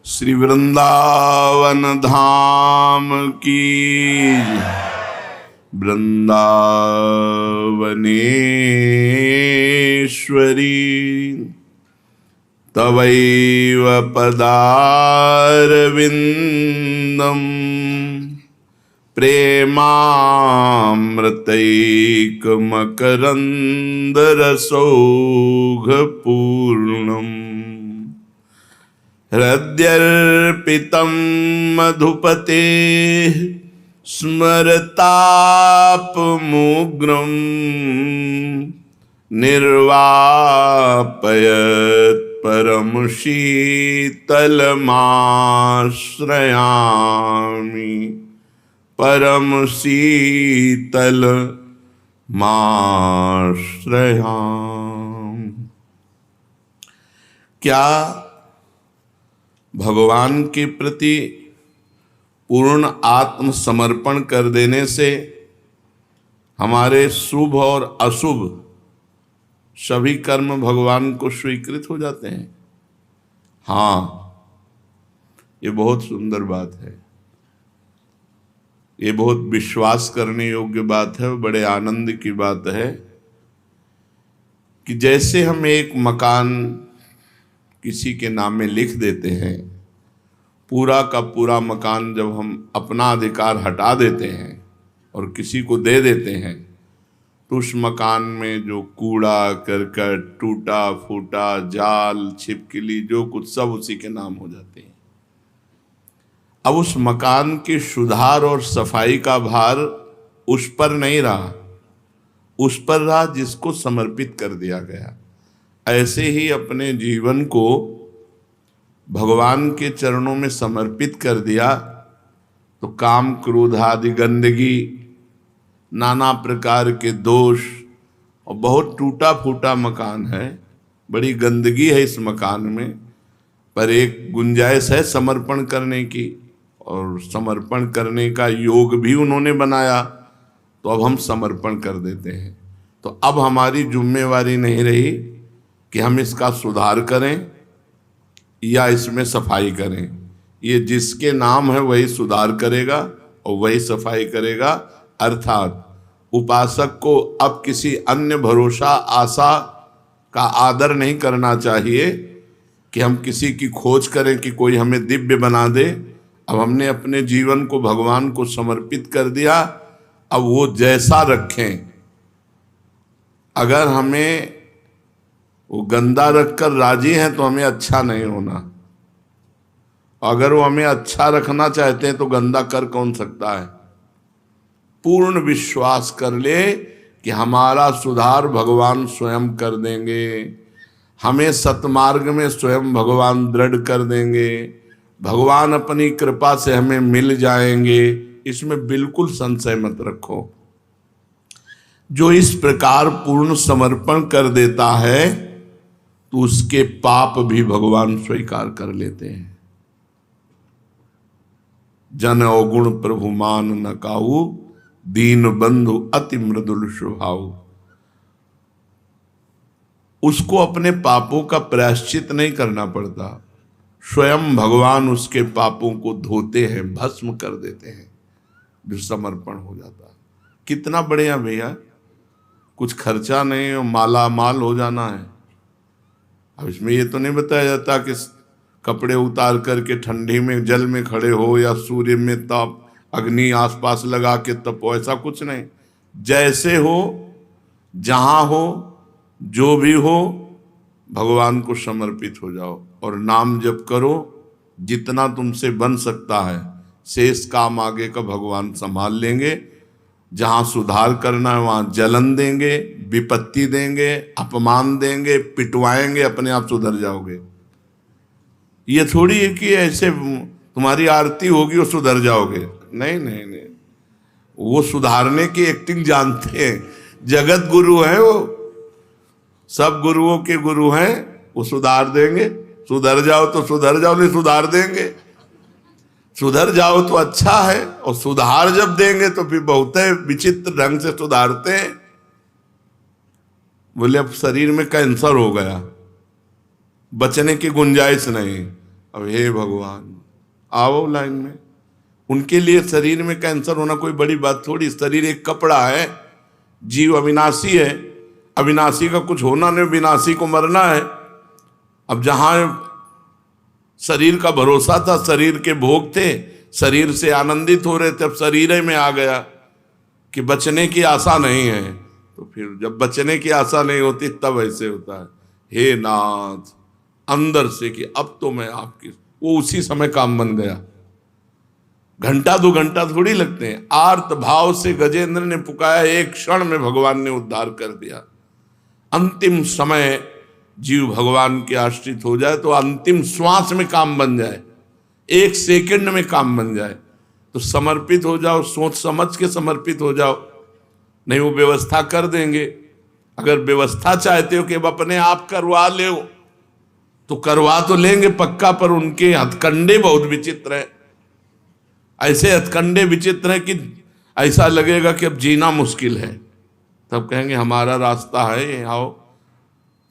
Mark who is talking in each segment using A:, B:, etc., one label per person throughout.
A: श्री वृंदावन धाम की वृंदावनेश्वरी तवैव पदारविंदम प्रेमामृतैकमकरन्दरसौघपूर्णम् हृद्यर्पितं मधुपते स्मरतापमुग्रं निर्वापयत् परम शीतलमाश्रयामि परम शीतलमाश्रयामि। क्या भगवान के प्रति पूर्ण आत्मसमर्पण कर देने से हमारे शुभ और अशुभ सभी कर्म भगवान को स्वीकृत हो जाते हैं? हाँ, ये बहुत सुंदर बात है, ये बहुत विश्वास करने योग्य बात है, बड़े आनंद की बात है कि जैसे हम एक मकान किसी के नाम में लिख देते हैं, पूरा का पूरा मकान जब हम अपना अधिकार हटा देते हैं और किसी को दे देते हैं तो उस मकान में जो कूड़ा करकट, टूटा फूटा, जाल, छिपकली, जो कुछ सब उसी के नाम हो जाते हैं। अब उस मकान के सुधार और सफाई का भार उस पर नहीं रहा, उस पर रहा जिसको समर्पित कर दिया गया। ऐसे ही अपने जीवन को भगवान के चरणों में समर्पित कर दिया तो काम क्रोध आदि गंदगी, नाना प्रकार के दोष, और बहुत टूटा फूटा मकान है, बड़ी गंदगी है इस मकान में, पर एक गुंजाइश है समर्पण करने की, और समर्पण करने का योग भी उन्होंने बनाया, तो अब हम समर्पण कर देते हैं। तो अब हमारी जिम्मेवारी नहीं रही कि हम इसका सुधार करें या इसमें सफाई करें। ये जिसके नाम है वही सुधार करेगा और वही सफाई करेगा। अर्थात उपासक को अब किसी अन्य भरोसा आशा का आदर नहीं करना चाहिए कि हम किसी की खोज करें कि कोई हमें दिव्य बना दे। अब हमने अपने जीवन को भगवान को समर्पित कर दिया, अब वो जैसा रखें। अगर हमें वो गंदा रखकर राजी हैं तो हमें अच्छा नहीं होना, अगर वो हमें अच्छा रखना चाहते हैं तो गंदा कर कौन सकता है। पूर्ण विश्वास कर ले कि हमारा सुधार भगवान स्वयं कर देंगे, हमें सतमार्ग में स्वयं भगवान दृढ़ कर देंगे, भगवान अपनी कृपा से हमें मिल जाएंगे, इसमें बिल्कुल संशय मत रखो। जो इस प्रकार पूर्ण समर्पण कर देता है तो उसके पाप भी भगवान स्वीकार कर लेते हैं। जन अवगुण प्रभु मान न काहू, दीन बंधु अति मृदुल स्वभाव। उसको अपने पापों का प्रायश्चित नहीं करना पड़ता, स्वयं भगवान उसके पापों को धोते हैं, भस्म कर देते हैं, जो समर्पण हो जाता है। कितना बढ़िया भैया, कुछ खर्चा नहीं और माला माल हो जाना है। अब इसमें ये तो नहीं बताया जाता कि कपड़े उतार करके ठंडी में जल में खड़े हो या सूर्य में ताप अग्नि आसपास लगा के तपो, ऐसा कुछ नहीं। जैसे हो, जहाँ हो, जो भी हो, भगवान को समर्पित हो जाओ और नाम जप करो। जितना तुमसे बन सकता है, शेष काम आगे का भगवान संभाल लेंगे। जहाँ सुधार करना है वहाँ जलन देंगे, विपत्ति देंगे, अपमान देंगे, पिटवाएंगे, अपने आप सुधर जाओगे। ये थोड़ी है कि ऐसे तुम्हारी आरती होगी और सुधर जाओगे। नहीं नहीं नहीं, वो सुधारने की एक्टिंग जानते हैं, जगत गुरु है वो, सब गुरुओं के गुरु हैं, वो सुधार देंगे। सुधर जाओ तो सुधर जाओ, नहीं सुधार देंगे। सुधर जाओ तो अच्छा है, और सुधार जब देंगे तो फिर बहुत विचित्र ढंग से सुधारते हैं। बोले अब शरीर में कैंसर हो गया, बचने की गुंजाइश नहीं, अब हे भगवान आओ लाइन में। उनके लिए शरीर में कैंसर होना कोई बड़ी बात थोड़ी, शरीर एक कपड़ा है, जीव अविनाशी है, अविनाशी का कुछ होना नहीं, विनाशी को मरना है। अब जहां शरीर का भरोसा था, शरीर के भोग थे, शरीर से आनंदित हो रहे थे, अब शरीर में आ गया कि बचने की आशा नहीं है, तो फिर जब बचने की आशा नहीं होती तब ऐसे होता है, हे नाथ अंदर से कि अब तो मैं आपकी, वो उसी समय काम बन गया। घंटा 2 घंटा थोड़ी लगते हैं। आर्त भाव से गजेंद्र ने पुकारा, एक क्षण में भगवान ने उद्धार कर दिया। अंतिम समय जीव भगवान के आश्रित हो जाए तो अंतिम श्वास में काम बन जाए, 1 सेकंड में काम बन जाए, तो समर्पित हो जाओ, सोच समझ के समर्पित हो जाओ। नहीं वो व्यवस्था कर देंगे। अगर व्यवस्था चाहते हो कि अब अपने आप करवा ले तो करवा तो लेंगे पक्का, पर उनके हथकंडे बहुत विचित्र है। ऐसे हथकंडे विचित्र है कि ऐसा लगेगा कि अब जीना मुश्किल है। तब कहेंगे हमारा रास्ता है, आओ।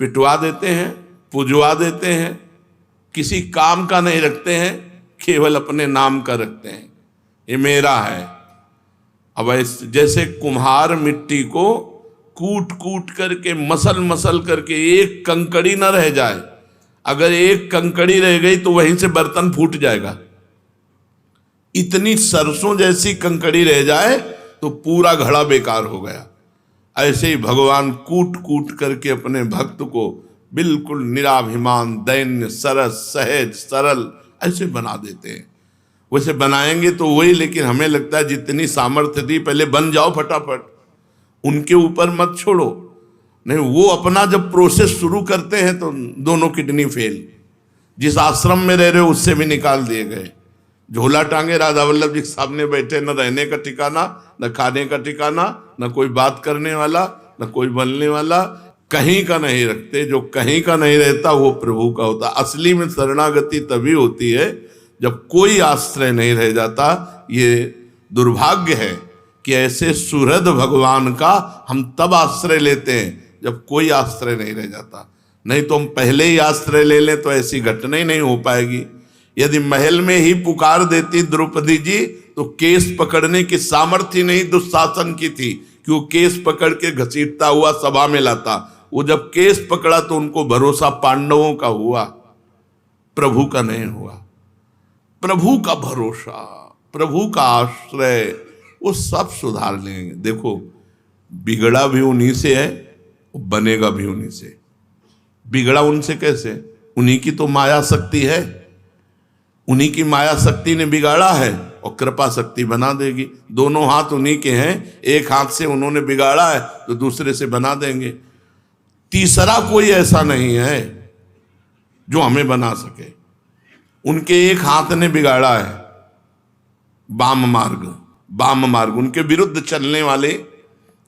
A: पिटवा देते हैं, पुजवा देते हैं, किसी काम का नहीं रखते हैं, केवल अपने नाम का रखते हैं, ये मेरा है। अब जैसे कुम्हार मिट्टी को कूट कूट करके मसल मसल करके एक कंकड़ी न रह जाए, अगर एक कंकड़ी रह गई तो वहीं से बर्तन फूट जाएगा। इतनी सरसों जैसी कंकड़ी रह जाए तो पूरा घड़ा बेकार हो गया। ऐसे ही भगवान कूट कूट करके अपने भक्त को बिल्कुल निराभिमान, दैन्य, सरस, सहज, सरल ऐसे बना देते हैं। वैसे बनाएंगे तो वही, लेकिन हमें लगता है जितनी सामर्थ्य दी पहले बन जाओ फटाफट, उनके ऊपर मत छोड़ो। नहीं, वो अपना जब प्रोसेस शुरू करते हैं तो दोनों किडनी फेल। जिस आश्रम में रह रहे हो उससे भी निकाल दिए गए। झोला टांगे राधा वल्लभ जी सामने बैठे, न रहने का ठिकाना, न खाने का ठिकाना, न कोई बात करने वाला, न कोई बोलने वाला, कहीं का नहीं रखते। जो कहीं का नहीं रहता वो प्रभु का होता। असली में शरणागति तभी होती है जब कोई आश्रय नहीं रह जाता। ये दुर्भाग्य है कि ऐसे सुहृद भगवान का हम तब आश्रय लेते हैं जब कोई आश्रय नहीं रह जाता। नहीं तो हम पहले ही आश्रय ले लें तो ऐसी घटना ही नहीं हो पाएगी। यदि महल में ही पुकार देती द्रौपदी जी तो केस पकड़ने की सामर्थ्य नहीं दुशासन की थी कि वो केस पकड़ के घसीटता हुआ सभा में लाता। वो जब केस पकड़ा तो उनको भरोसा पांडवों का हुआ, प्रभु का नहीं हुआ। प्रभु का भरोसा, प्रभु का आश्रय, वो सब सुधार लेंगे। देखो बिगड़ा भी उन्हीं से है, बनेगा भी उन्हीं से। बिगड़ा उनसे कैसे? उन्हीं की तो माया शक्ति है, उन्हीं की माया शक्ति ने बिगाड़ा है और कृपा शक्ति बना देगी। दोनों हाथ उन्हीं के हैं, एक हाथ से उन्होंने बिगाड़ा है तो दूसरे से बना देंगे। तीसरा कोई ऐसा नहीं है जो हमें बना सके। उनके एक हाथ ने बिगाड़ा है वाम मार्ग, उनके विरुद्ध चलने वाले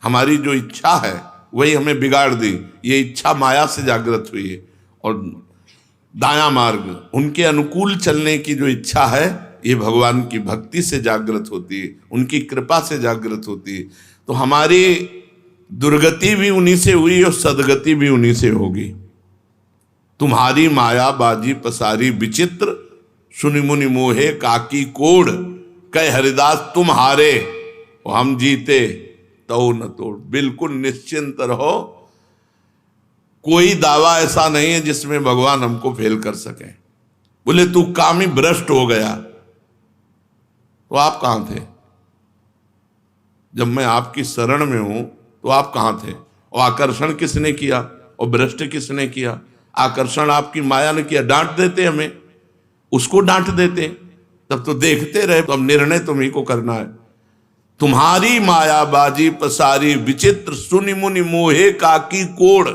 A: हमारी जो इच्छा है वही हमें बिगाड़ दी। ये इच्छा माया से जागृत हुई है। और दायां मार्ग, उनके अनुकूल चलने की जो इच्छा है ये भगवान की भक्ति से जागृत होती है, उनकी कृपा से जागृत होती है। तो हमारी दुर्गति भी उन्हीं से हुई और सदगति भी उन्हीं से होगी। तुम्हारी माया बाजी पसारी विचित्र, सुनि मुनि मोहे काकी कोड़, कह हरिदास तुम हारे और हम जीते तो न तोड़। बिल्कुल निश्चिंत रहो, कोई दावा ऐसा नहीं है जिसमें भगवान हमको फेल कर सके। बोले तू कामी भ्रष्ट हो गया, तो आप कहां थे जब मैं आपकी शरण में हूं? तो आप कहां थे? और आकर्षण किसने किया और भ्रष्ट किसने किया? आकर्षण आपकी माया ने किया। डांट देते हमें, उसको डांट देते, तब तो देखते रहे। तो अब निर्णय तुम्ही को करना है। तुम्हारी माया बाजी पसारी विचित्र, सुनि मुनि मोहे काकी कोड़।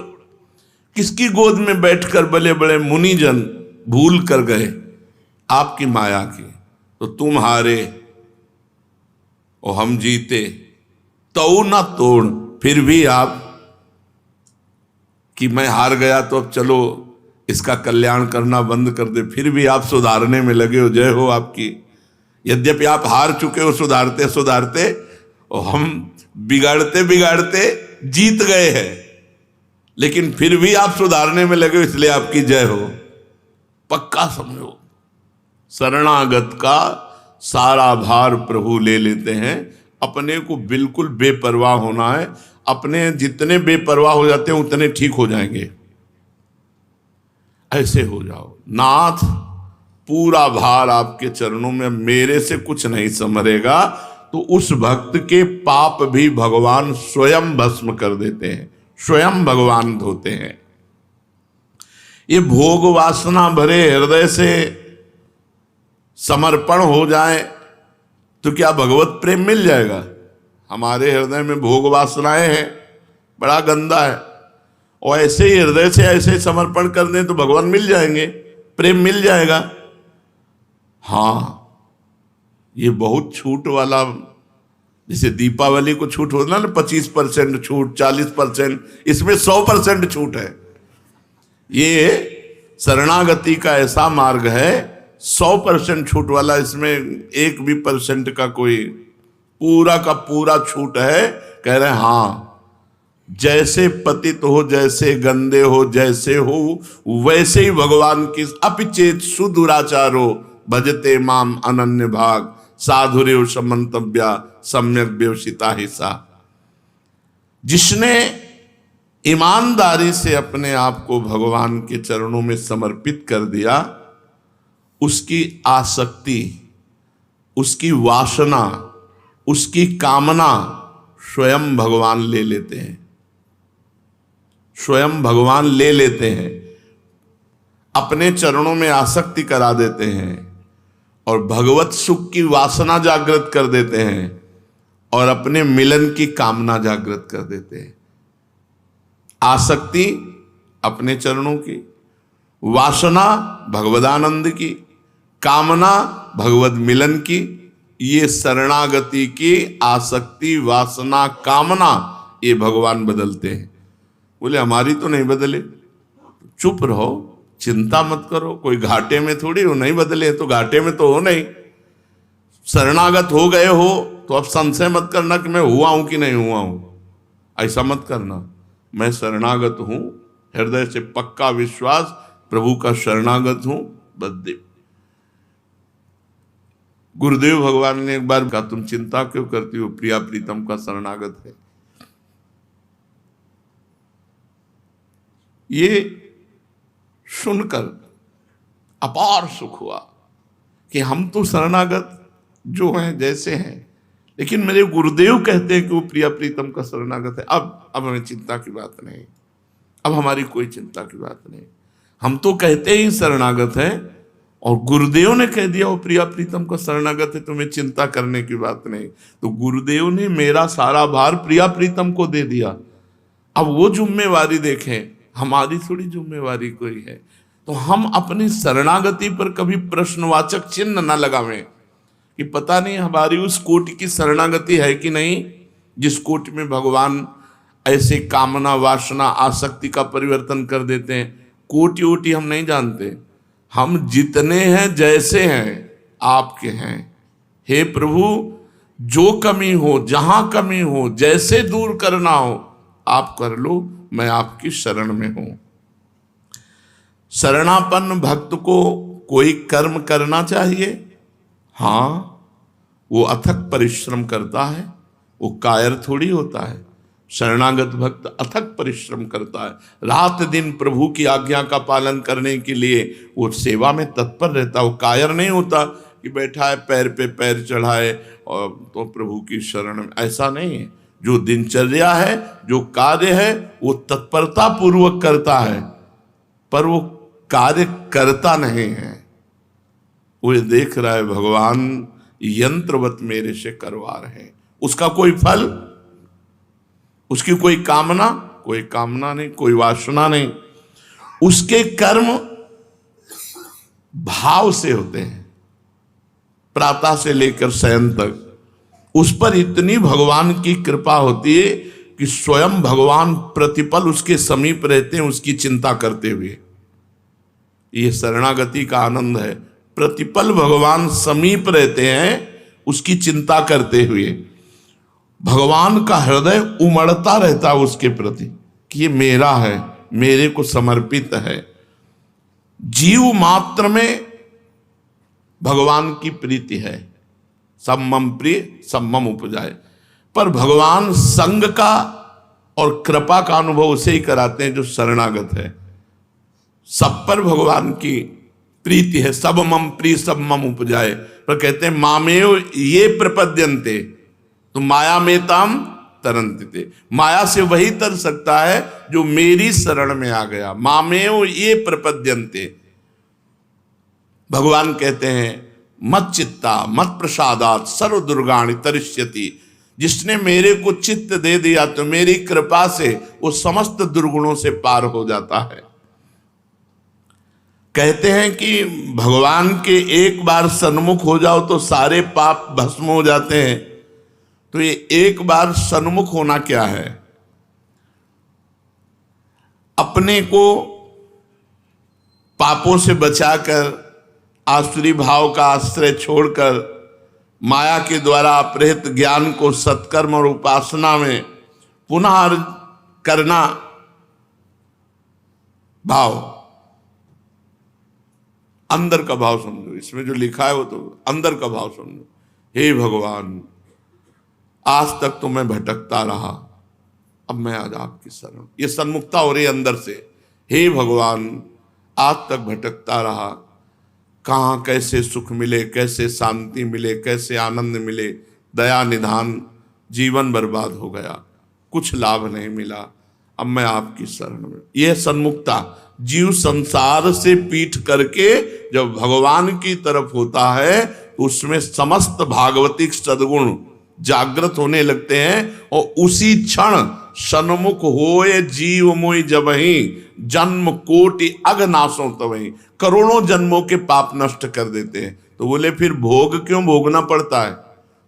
A: किसकी गोद में बैठकर बड़े बड़े मुनिजन भूल कर गए आपकी माया की। तो तुम हारे और हम जीते तो ना तोड़। फिर भी आप कि मैं हार गया तो अब चलो इसका कल्याण करना बंद कर दे, फिर भी आप सुधारने में लगे हो। जय हो आपकी। यद्यपि आप हार चुके हो सुधारते सुधारते, और हम बिगाड़ते बिगाड़ते जीत गए हैं, लेकिन फिर भी आप सुधारने में लगे हो, इसलिए आपकी जय हो। पक्का समझो, शरणागत का सारा भार प्रभु ले लेते हैं। अपने को बिल्कुल बेपरवाह होना है। अपने जितने बेपरवाह हो जाते हैं उतने ठीक हो जाएंगे। ऐसे हो जाओ, नाथ पूरा भार आपके चरणों में, मेरे से कुछ नहीं संभरेगा। तो उस भक्त के पाप भी भगवान स्वयं भस्म कर देते हैं, स्वयं भगवान धोते हैं। ये भोग वासना भरे हृदय से समर्पण हो जाए तो क्या भगवत प्रेम मिल जाएगा? हमारे हृदय में भोग वासनाएं हैं, बड़ा गंदा है, और ऐसे ही हृदय से ऐसे समर्पण कर दें तो भगवान मिल जाएंगे, प्रेम मिल जाएगा। हाँ, ये बहुत छूट वाला, जैसे दीपावली को छूट होता ना 25% छूट, 40%, इसमें 100% छूट है। ये शरणागति का ऐसा मार्ग है 100% छूट वाला, इसमें 1% का कोई, पूरा का पूरा छूट है। कह रहे हैं हाँ, जैसे पतित हो, जैसे गंदे हो, जैसे हो वैसे ही भगवान की अपिचेत सुदुराचारो भजते माम अनन्य भाग साधुरेव समंतव्या सम्यक व्यवसिता ही सा। जिसने ईमानदारी से अपने आप को भगवान के चरणों में समर्पित कर दिया, उसकी आसक्ति, उसकी वासना, उसकी कामना स्वयं भगवान ले लेते हैं, स्वयं भगवान ले लेते हैं, अपने चरणों में आसक्ति करा देते हैं और भगवत सुख की वासना जागृत कर देते हैं और अपने मिलन की कामना जागृत कर देते हैं। आसक्ति अपने चरणों की, वासना भगवदानंद की, कामना भगवत मिलन की। ये शरणागति की आसक्ति, वासना, कामना ये भगवान बदलते हैं। बोले हमारी तो नहीं बदले, चुप रहो, चिंता मत करो, कोई घाटे में थोड़ी हो, नहीं बदले तो घाटे में तो हो नहीं। शरणागत हो गए हो तो अब संशय मत करना कि मैं हुआ हूं कि नहीं हुआ हूं, ऐसा मत करना। मैं शरणागत हूं, हृदय से पक्का विश्वास, प्रभु का शरणागत हूं, बस। गुरुदेव भगवान ने एक बार कहा, तुम चिंता क्यों करती हो, प्रिया प्रीतम का शरणागत है। ये सुनकर अपार सुख हुआ कि हम तो शरणागत जो हैं जैसे हैं, लेकिन मेरे गुरुदेव कहते हैं कि वो प्रिया प्रीतम का शरणागत है। अब हमें चिंता की बात नहीं, अब हमारी कोई चिंता की बात नहीं। हम तो कहते ही शरणागत हैं और गुरुदेव ने कह दिया वो प्रिया प्रीतम का शरणागत है, तुम्हें चिंता करने की बात नहीं। तो गुरुदेव ने मेरा सारा भार प्रिया प्रीतम को दे दिया। अब वो जिम्मेवारी देखें, हमारी थोड़ी जिम्मेवारी कोई है। तो हम अपनी शरणागति पर कभी प्रश्नवाचक चिन्ह न लगावें कि पता नहीं हमारी उस कोटि की शरणागति है कि नहीं, जिस कोटि में भगवान ऐसे कामना, वासना, आसक्ति का परिवर्तन कर देते हैं। कोटि वोटि हम नहीं जानते, हम जितने हैं जैसे हैं आपके हैं। हे प्रभु, जो कमी हो, जहां कमी हो, जैसे दूर करना हो आप कर लो, मैं आपकी शरण में हूं। शरणापन्न भक्त को कोई कर्म करना चाहिए, हाँ, वो अथक परिश्रम करता है, वो कायर थोड़ी होता है। शरणागत भक्त अथक परिश्रम करता है, रात दिन प्रभु की आज्ञा का पालन करने के लिए वो सेवा में तत्पर रहता। वो कायर नहीं होता कि बैठा है पैर पे पैर चढ़ाए और तो प्रभु की शरण में, ऐसा नहीं है। जो दिनचर्या है, जो कार्य है, वो तत्परता पूर्वक करता है, पर वो कार्य करता नहीं है। वो देख रहा है भगवान यंत्रवत मेरे से करवा रहे हैं, उसका कोई फल, उसकी कोई कामना नहीं, कोई वासना नहीं। उसके कर्म भाव से होते हैं, प्रातः से लेकर शयन तक। उस पर इतनी भगवान की कृपा होती है कि स्वयं भगवान प्रतिपल उसके समीप रहते हैं, उसकी चिंता करते हुए। ये शरणागति का आनंद है, प्रतिपल भगवान समीप रहते हैं उसकी चिंता करते हुए। भगवान का हृदय उमड़ता रहता है उसके प्रति कि ये मेरा है, मेरे को समर्पित है। जीव मात्र में भगवान की प्रीति है। सब मम प्रिय सब मम उपजाए। पर भगवान संग का और कृपा का अनुभव उसे ही कराते हैं जो शरणागत है। सब पर भगवान की प्रीति है। सब मम प्रिय सब मम उपजाए। पर कहते हैं मामेव ये प्रपद्यन्ते, तो माया में ताम तरन्ते। माया से वही तर सकता है जो मेरी शरण में आ गया। मामेव ये प्रपद्यन्ते। भगवान कहते हैं मत चित्ता मत प्रसादात सर्व दुर्गाणि तरिष्यति। जिसने मेरे को चित्त दे दिया तो मेरी कृपा से वो समस्त दुर्गुणों से पार हो जाता है। कहते हैं कि भगवान के एक बार सन्मुख हो जाओ तो सारे पाप भस्म हो जाते हैं। तो ये एक बार सन्मुख होना क्या है? अपने को पापों से बचाकर, आसुरी भाव का आश्रय छोड़कर, माया के द्वारा अपहृत ज्ञान को सत्कर्म और उपासना में पुनः करना भाव, अंदर का भाव समझो। इसमें जो लिखा है वो तो अंदर का भाव समझो। हे भगवान, आज तक तो मैं भटकता रहा, अब मैं आज आपकी शरण। ये सन्मुखता हो रही अंदर से। हे भगवान, आज तक भटकता रहा, कहाँ कैसे सुख मिले, कैसे शांति मिले, कैसे आनंद मिले, दया निधान, जीवन बर्बाद हो गया, कुछ लाभ नहीं मिला, अब मैं आपकी शरण में। यह सन्मुखता। जीव संसार से पीठ करके जब भगवान की तरफ होता है उसमें समस्त भागवतिक सद्गुण जागृत होने लगते हैं। और उसी क्षण सन्मुख होए जीव मोई जबहि, जन्म कोटि अगनाशों तवहीं। करोड़ों जन्मों के पाप नष्ट कर देते हैं। तो बोले फिर भोग क्यों भोगना पड़ता है?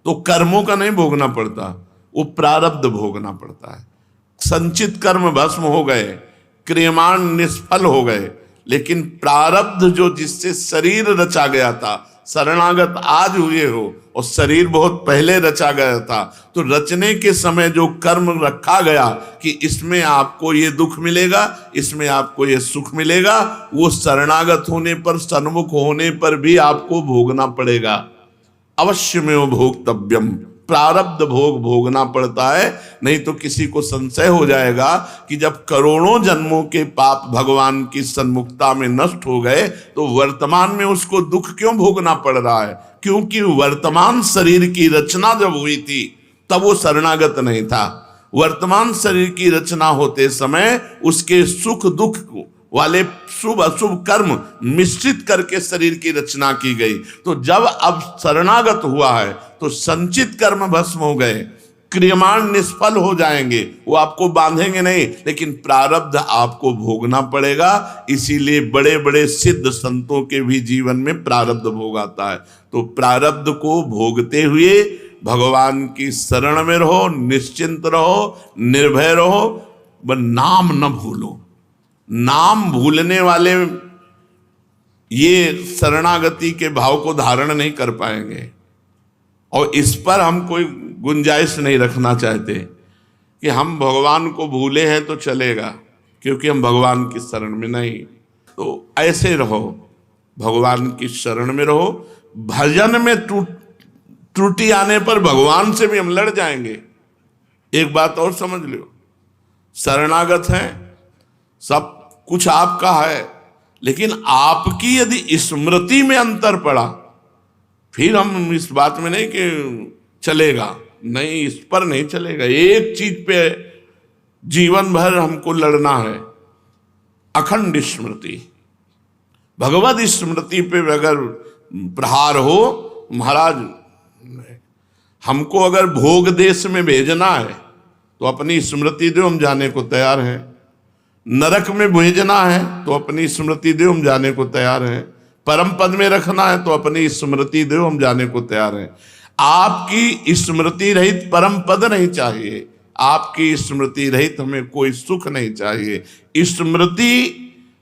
A: तो कर्मों का नहीं भोगना पड़ता, वो प्रारब्ध भोगना पड़ता है। संचित कर्म भस्म हो गए, क्रियमाण निष्फल हो गए, लेकिन प्रारब्ध जो जिससे शरीर रचा गया था, शरणागत आज हुए हो और शरीर बहुत पहले रचा गया था, तो रचने के समय जो कर्म रखा गया कि इसमें आपको ये दुख मिलेगा, इसमें आपको ये सुख मिलेगा, वो शरणागत होने पर, सन्मुख होने पर भी आपको भोगना पड़ेगा। अवश्य में वो भोक्तव्यम, प्रारब्ध भोग भोगना पड़ता है। नहीं तो किसी को संशय हो जाएगा कि जब करोड़ों जन्मों के पाप भगवान की सन्मुखता में नष्ट हो गए तो वर्तमान में उसको दुख क्यों भोगना पड़ रहा है? क्योंकि वर्तमान शरीर की रचना जब हुई थी तब वो शरणागत नहीं था। वर्तमान शरीर की रचना होते समय उसके सुख दुख वाले शुभ अशुभ कर्म मिश्रित करके शरीर की रचना की गई। तो जब अब शरणागत हुआ है तो संचित कर्म भस्म हो गए, क्रियमाण निष्फल हो जाएंगे, वो आपको बांधेंगे नहीं, लेकिन प्रारब्ध आपको भोगना पड़ेगा। इसीलिए बड़े बड़े सिद्ध संतों के भी जीवन में प्रारब्ध भोग आता है। तो प्रारब्ध को भोगते हुए भगवान की शरण में रहो, निश्चिंत रहो, निर्भय रहो, व नाम न भूलो। नाम भूलने वाले ये शरणागति के भाव को धारण नहीं कर पाएंगे। और इस पर हम कोई गुंजाइश नहीं रखना चाहते कि हम भगवान को भूले हैं तो चलेगा, क्योंकि हम भगवान की शरण में नहीं। तो ऐसे रहो, भगवान की शरण में रहो। भजन में त्रुटि आने पर भगवान से भी हम लड़ जाएंगे। एक बात और समझ लो, शरणागत हैं, सब कुछ आपका है, लेकिन आपकी यदि स्मृति में अंतर पड़ा फिर हम इस बात में नहीं कि चलेगा, नहीं, इस पर नहीं चलेगा। एक चीज पे जीवन भर हमको लड़ना है, अखंड स्मृति। भगवत स्मृति पे अगर प्रहार हो, महाराज हमको अगर भोग देश में भेजना है तो अपनी स्मृति दो, हम जाने को तैयार हैं। नरक में भेजना है तो अपनी स्मृति दो, हम जाने को तैयार हैं। परम पद में रखना है तो अपनी स्मृति दो, हम जाने को तैयार हैं। आपकी स्मृति रहित परम पद नहीं चाहिए, आपकी स्मृति रहित हमें कोई सुख नहीं चाहिए। स्मृति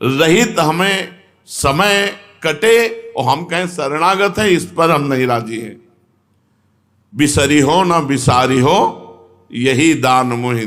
A: रहित हमें समय कटे और हम कहें शरणागत है, इस पर हम नहीं राजी हैं। बिसरी हो ना बिसारी हो, यही दान मोहि